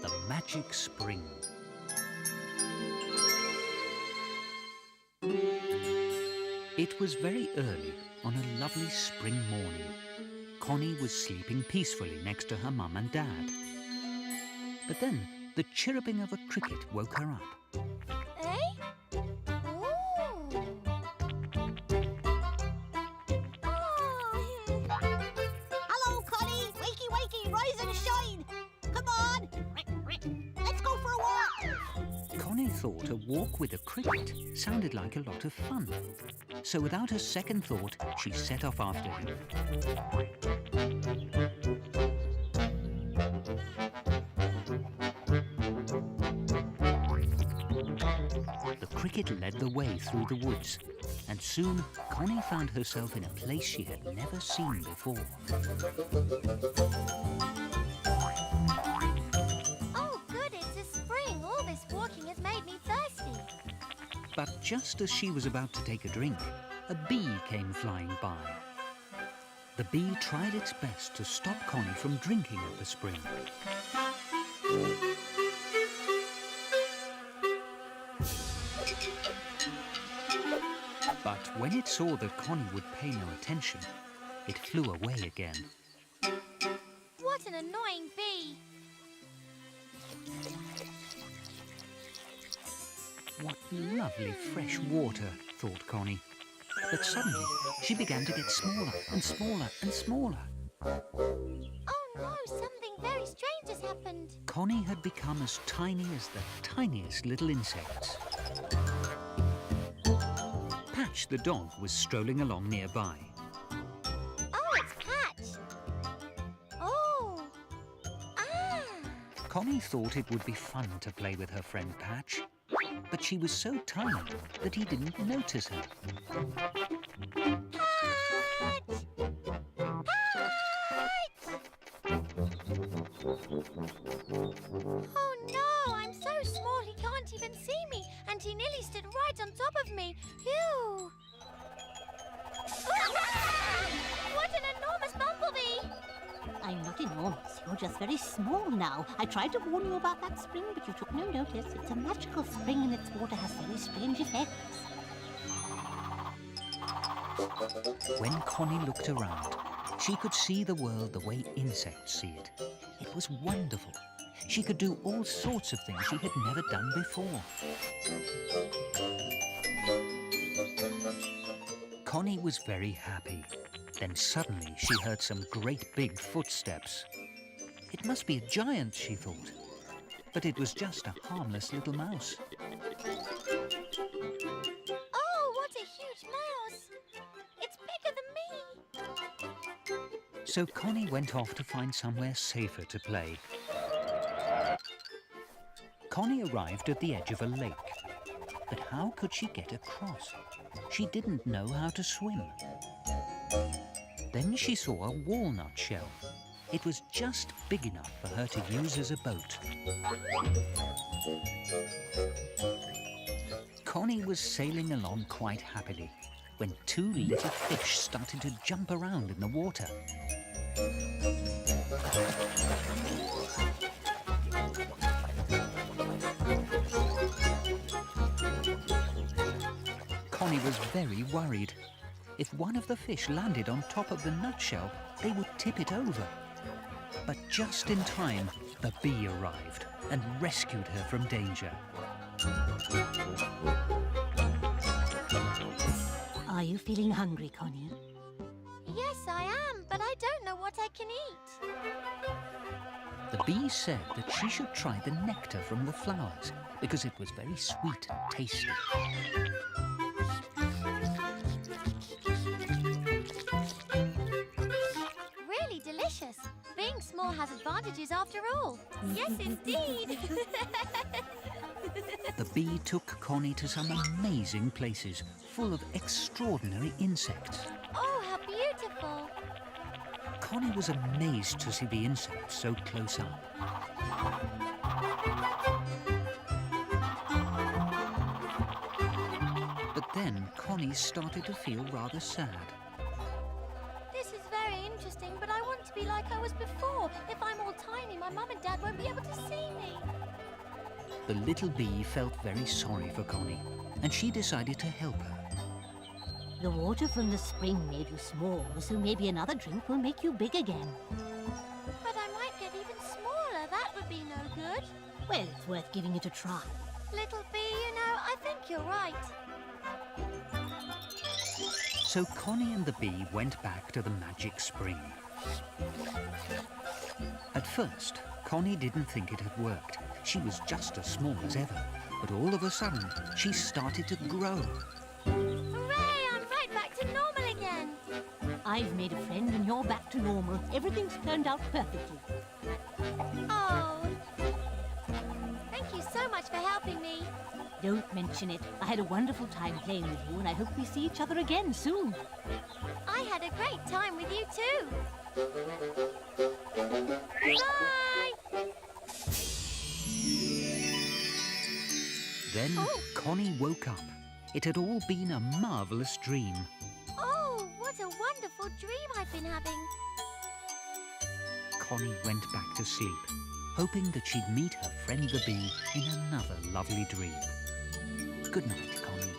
The magic spring. It was very early on a lovely spring morning. Connie was sleeping peacefully next to her mum and dad. But then the chirruping of a cricket woke her up. Eh? Oh. Hello, Connie. Wakey, wakey, rise and shine. Come on. Let's go for a walk. Connie thought a walk with a cricket sounded like a lot of fun. So without a second thought, she set off after him. The cricket led the way through the woods, and soon Connie found herself in a place she had never seen before. Oh, good, it's a spring. All this walking has made me thirsty. But just as she was about to take a drink, a bee came flying by. The bee tried its best to stop Connie from drinking at the spring. But when it saw that Connie would pay no attention, it flew away again. What an annoying bee. What lovely fresh water, thought Connie. But suddenly she began to get smaller and smaller and smaller. Oh no, something very strange has happened. Connie had become as tiny as the tiniest little insects. Patch the dog was strolling along nearby. Oh, it's Patch. Oh. Ah. Connie thought it would be fun to play with her friend Patch, but she was so tiny that he didn't notice her. Patch! Patch! Oh no, I'm so small he can't even see me, and he nearly stood right on top of me. Phew! What an enormous bumblebee! I'm not enormous. You're just very small now. I tried to warn you about that spring, but you took no notice. It's a magical spring and its water has very strange effects. When Connie looked around, she could see the world the way insects see it. It was wonderful. She could do all sorts of things she had never done before. Connie was very happy. Then suddenly she heard some great big footsteps. It must be a giant, she thought. But it was just a harmless little mouse. Oh, what a huge mouse! It's bigger than me! So Connie went off to find somewhere safer to play. Connie arrived at the edge of a lake. But how could she get across? She didn't know how to swim. Then she saw a walnut shell. It was just big enough for her to use as a boat. Connie was sailing along quite happily when two little fish started to jump around in the water. Connie was very worried. If one of the fish landed on top of the nutshell, they would tip it over. But just in time, the bee arrived and rescued her from danger. Are you feeling hungry, Connie? Yes, I am, but I don't know what I can eat. The bee said that she should try the nectar from the flowers because it was very sweet and tasty. Really delicious. Being small has advantages after all. Yes, indeed. The bee took Connie to some amazing places full of extraordinary insects. Oh, how beautiful. Connie was amazed to see the insects so close up. But then Connie started to feel rather sad. This is very interesting, but I want to be like I was before. If I'm all tiny, my mum and dad won't be able to see me. The little bee felt very sorry for Connie, and she decided to help her. The water from the spring made you small, so maybe another drink will make you big again. But I might get even smaller. That would be no good. Well, it's worth giving it a try. Little bee, you know, I think you're right. So Connie and the bee went back to the magic spring. At first, Connie didn't think it had worked. She was just as small as ever. But all of a sudden, she started to grow. Hooray! I'm right back to normal again. I've made a friend and you're back to normal. Everything's turned out perfectly. Oh. Thank you so much for helping me. Don't mention it. I had a wonderful time playing with you and I hope we see each other again soon. I had a great time with you too. Bye! Then Connie woke up. It had all been a marvellous dream. Oh, what a wonderful dream I've been having. Connie went back to sleep, hoping that she'd meet her friend the bee in another lovely dream. Good night, Connie.